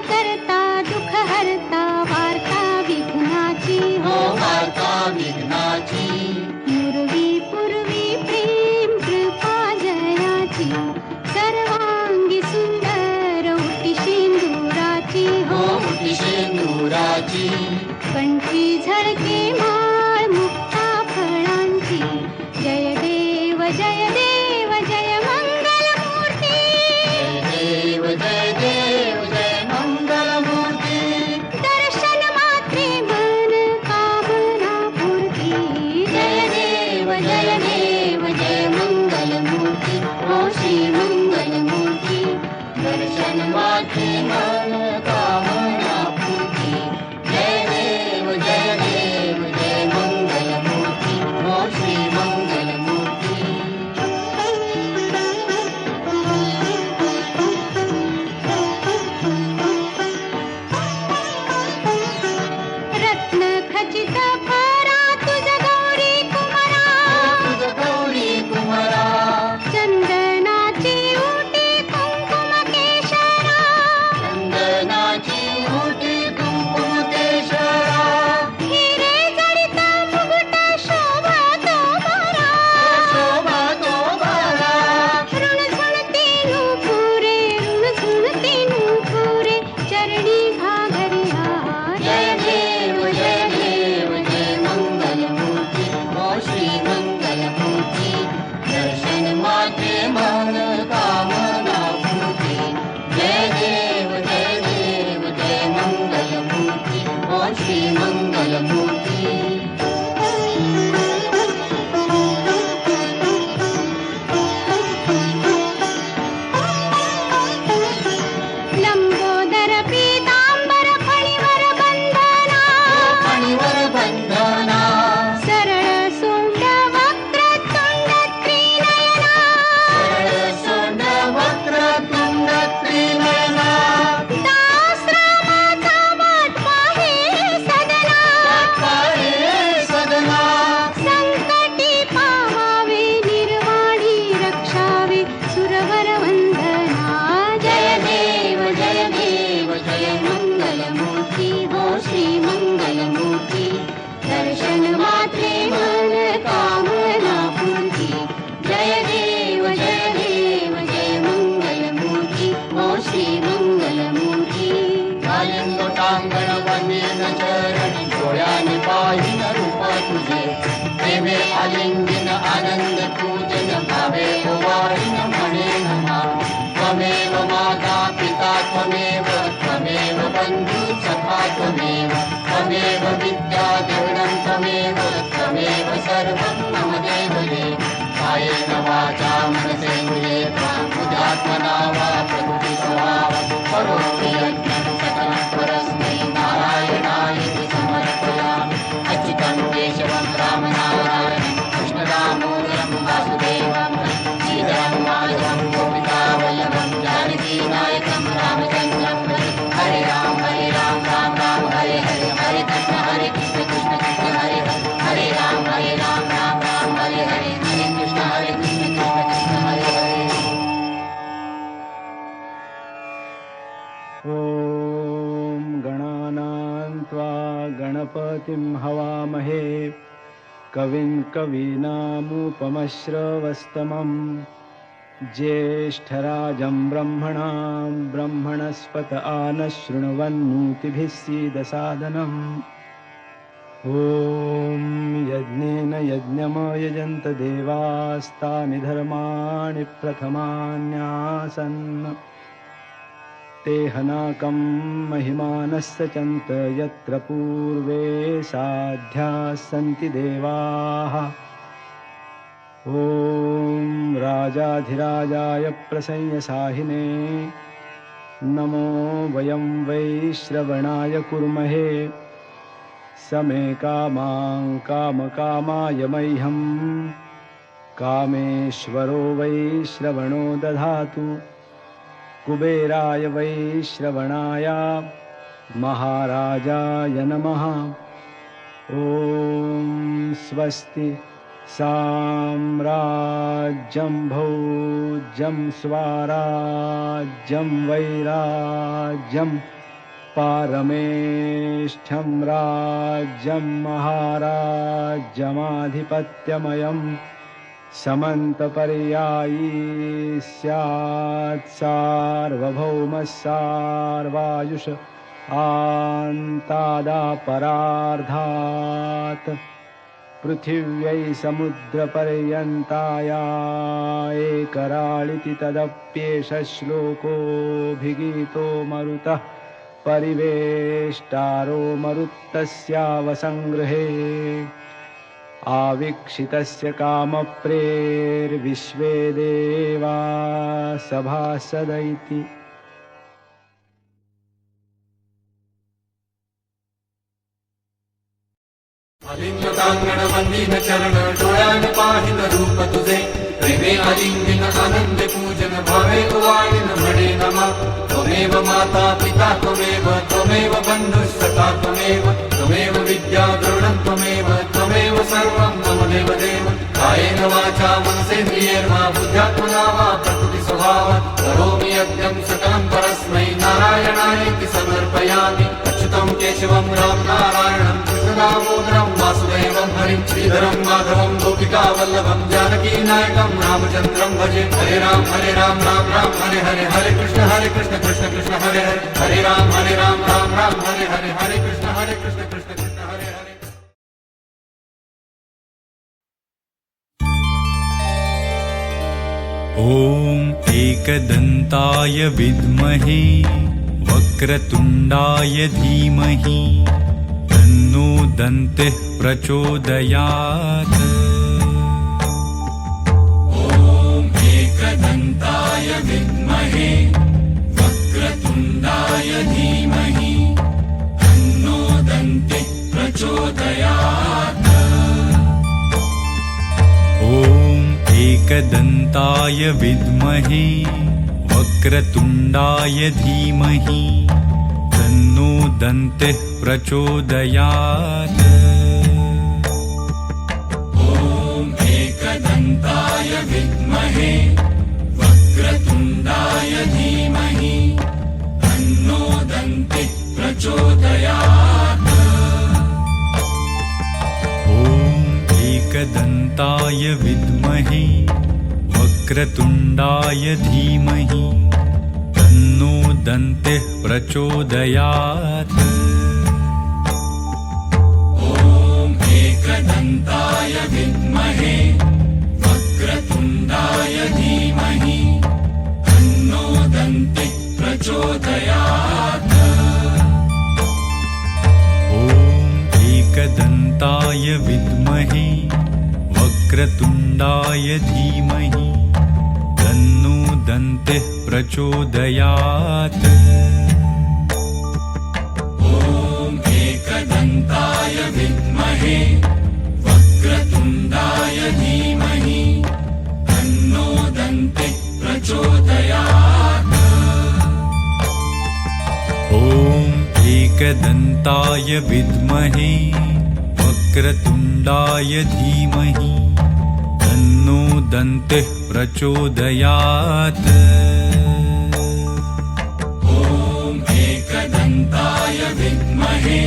करता दुःख हरता वार्ता विघ्नाची हो वार्ता विघ्नाची पूर्वी पूर्वी प्रेम कृपा जयाची सर्वांगी सुंदर उटी शेंदुराची हो उटी शेंदुराची कंठी झळके माळ मुक्ता फळांची जय देव जय देव जय मंगल मूर्ती जय देव जय देव जय मंगल मूर्ती दर्शन मात्रे मन कामना पूर्ती जय देव जय देव जय मंगल मूर्ती हो श्री मंगल मूर्ती दर्शन मात्रे मन कामना पूर्ती जय देव जय देव जय मंगल मूर्ती हो श्री मंगल मूर्ती रत्न खचित फरा तुझ गौरी कुमारा तुझ गौरी कुमारा चंदनाची उटी कुंकुम केशरा चंदनाची उटी कुंकुम केशरा हिरे जडित मुकुट शोभतो बरा शोभा तो बारा ऋणझुणती नूपुरे ऋणझुणती नूपुरे चरणी घागरी हार जय देव जय देव जय मंगल मूर्ती हो श्री मंगल मूर्ती दर्शन मात्रे मन कामना पूर्ती जय देव जय मंगल मूर्ती हो श्री मंगल मूर्ती लंबोदर पीतांबर फणीवर बंधना फणीवर बंधना सरळ सोंड वक्रतुंड त्रिनयना सरळ सोंड वक्रतुंड त्रिनयना दासरामाचा वाट पाहे सदना पाहे सदना संकटी पावावे निर्वाणी रक्षावे सुरवर वंदना जय देव जय मंगल मूर्ती हो श्री मंगल मूर्ती दर्शन मात्रे मन कामना पूर्ती जय देव जय मंगल मूर्ती हो श्री मंगल मूर्ती लोटांगण वंदन चरण डोळ्याने पाहिन रूप तुझे प्रेमे आलिंगन आनंद पूजन भावे ओवाळीन म्हणे नमा त्वमेव माता पिता त्वमेव बंधू सखा त्वमेव विद्या द्रविणं त्वमेव सर्वं मम देवते कायेन वाचा मनसेन्द्रिये बुद्ध्यात्मना वा प्रकृति स्वभावं करोमि यज्ञं सकलं परस्मै नारायणाय समर्पयामि अच्युतं केशवं रामनारायणं कृष्णदामोदरं वासुदेवं श्रीधरं माधवं गोपिकावल्लभं जानकीनायकं रामचन्द्रं हरे राम राम राम हरे हरे हरे कृष्ण कृष्ण हरे हरे राम राम हरे हरे हरे कृष्ण कृष्ण हरे हरे ॐ गणानां त्वा गणपतिं हवामहे कविं कवीनामुपमश्रवस्तमं ज्येष्ठराजं ब्रह्मणां ब्रह्मणस्पत आनशृण्वन्नोतिभिः सीदसादनम् ॐ यज्ञेन यज्ञमयजन्त देवास्तानि धर्माणि प्रथमान्यासन् तेहनाकं महिमानस्य चन्त यत्र पूर्वे साध्याः सन्ति देवाः ॐ राजाधिराजाय प्रसंयसाहिने नमो वयं वै श्रवणाय कुर्महे समे कामां कामकामाय मह्यं कामेश्वरो वै श्रवणो दधातु कुबेराय वै श्रवणाय महाराजाय नमः ॐ स्वस्ति साम्राज्यं भोज्यं स्वाराज्यं वैराज्यं पारमेष्ठ्यं राज्यं महाराज्यमाधिपत्यमयं समन्तपर्यायी स्यात् सार्वभौमः सार्वायुष आन्तादापरार्धात् पृथिव्यै समुद्रपर्यन्ताया एकराळिति तदप्येष श्लोकोऽभिगीतो मरुतः परिवेष्टारो मरुत्तस्यावसङ्गृहे आवीक्षितस्य कामप्रेर्विश्वे देवा सभासद इति। अलिंगतांगण वंदित चरण डोळ्यान पाहिन रूप तुझे प्रेमे अलिंगिन आनंद पूजन भावे उवाळीन म्हणे नमा त्वमेव माता पिता त्वमेव बंधुसखा त्वमेव विद्या द्रविणं त्वमेव सर्वं मम देवदेव कायेन वाचा मनसेन्द्रियैर्वा बुद्ध्यात्मना वा प्रकृति स्वभावात् करोमि यज्ञं सकलं परस्मै नारायणायेति समर्पयामि। अच्युतं केशवं राम नारायणं कृष्णदामोदरं वासुदेवं हरिं श्रीधरं माधवं गोपिका वल्लभं जानकी नायकं रामचन्द्रं भजे। हरे राम राम राम हरे हरे हरे कृष्ण कृष्ण कृष्ण हरे हरे हरे राम राम राम हरे हरे हरे कृष्ण कृष्ण कृष्ण हरे हरे। ॐ एकदन्ताय विद्महे वक्रतुण्डाय धीमहि तन्नो दन्तिः प्रचोदयात्। ॐ एकदन्ताय विद्महे वक्रतुण्डाय धीमहि तन्नो दन्तिः प्रचोदयात्। ॐ एकदन्ताय विद्महे वक्रतुण्डाय धीमहि तन्नो दन्तिः प्रचोदयात्। ॐ एकदन्ताय विद्महे वक्रतुण्डाय धीमहि तन्नो दन्तिः प्रचोदयात्। ॐ एकदन्ताय विद्महे वक्रतुण्डाय धीमहि तन्नो दन्तिः प्रचोदयात्। ॐ एकदन्ताय विद्महे वक्रतुण्डाय धीमहि तन्नो दन्तिः प्रचोदयात्। ॐ एकदन्ताय विद्महे वक्रतुण्डाय धीमहि तन्नो दन्तिः प्रचोदयात्। ॐ एकदन्ताय विद्महे वक्रतुण्डाय धीमहि तन्नो दन्तिः प्रचोदयात्। ॐ एकदन्ताय विद्महे वक्रतुण्डाय धीमहि तन्नो दन्तिः प्रचोदयात्। ॐ एकदन्ताय विद्महे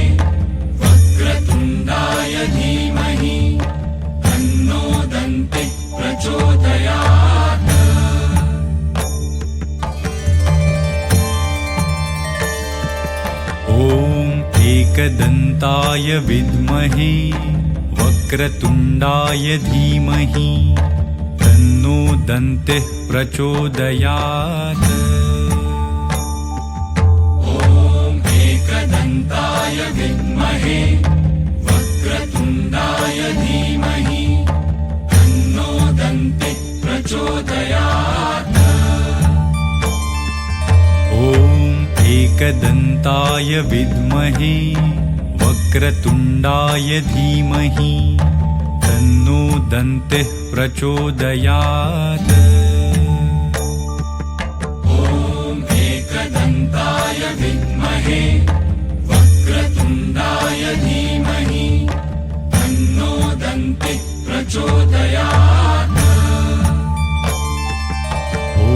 वक्रतुण्डाय धीमहि तन्नो दन्तिः प्रचोदयात्। ॐ एकदन्ताय विद्महे वक्रतुण्डाय धीमहि तन्नो दन्तिः प्रचोदयात्। ॐ एकदन्ताय विद्महे वक्रतुण्डाय धीमहि तन्नो दन्तिः प्रचोदयात्। ॐ एकदन्ताय विद्महे वक्रतुण्डाय धीमहि तन्नो दन्तिः प्रचोदयात्। ॐ एकदन्ताय विद्महे वक्रतुण्डाय धीमहि तन्नो दन्तिः प्रचोदयात्। ॐ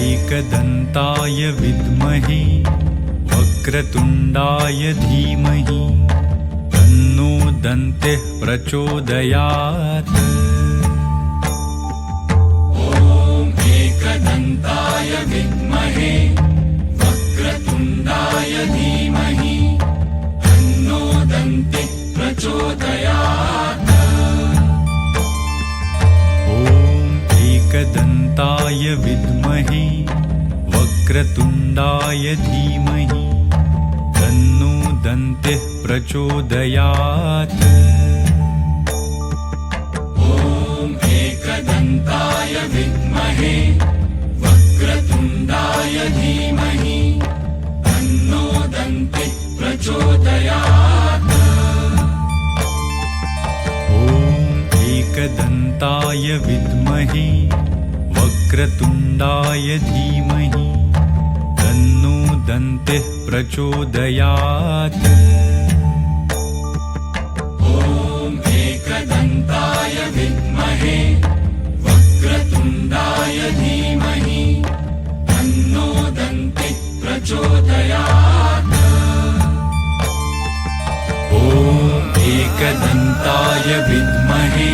एकदन्ताय विद्महे वक्रतुण्डाय धीमहि तन्नो दन्तिः प्रचोदयात् एकदन्ताय विद्महे वक्रतुण्डाय धीमहि तन्नो दन्तिः प्रचोदयात् एकदन्ताय विद्महे वक्रतुण्डाय धीमहि तन्नो दन्तिः प्रचोदयात् एकदन्ताय विद्महे वक्रतुण्डाय धीमहि तन्नो दन्तिः प्रचोदयात् एकदन्ताय विद्महे वक्रतुण्डाय धीमहि तन्नो दन्तिः प्रचोदयात् एकदन्ताय विद्महे वक्रतुण्डाय धीमहि तन्नो दन्तिः प्रचोदयात् एकदन्ताय विद्महे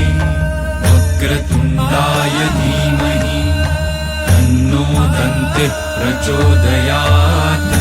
वक्रतुण्डाय धीमहि तन्नो दन्तिः प्रचोदयात्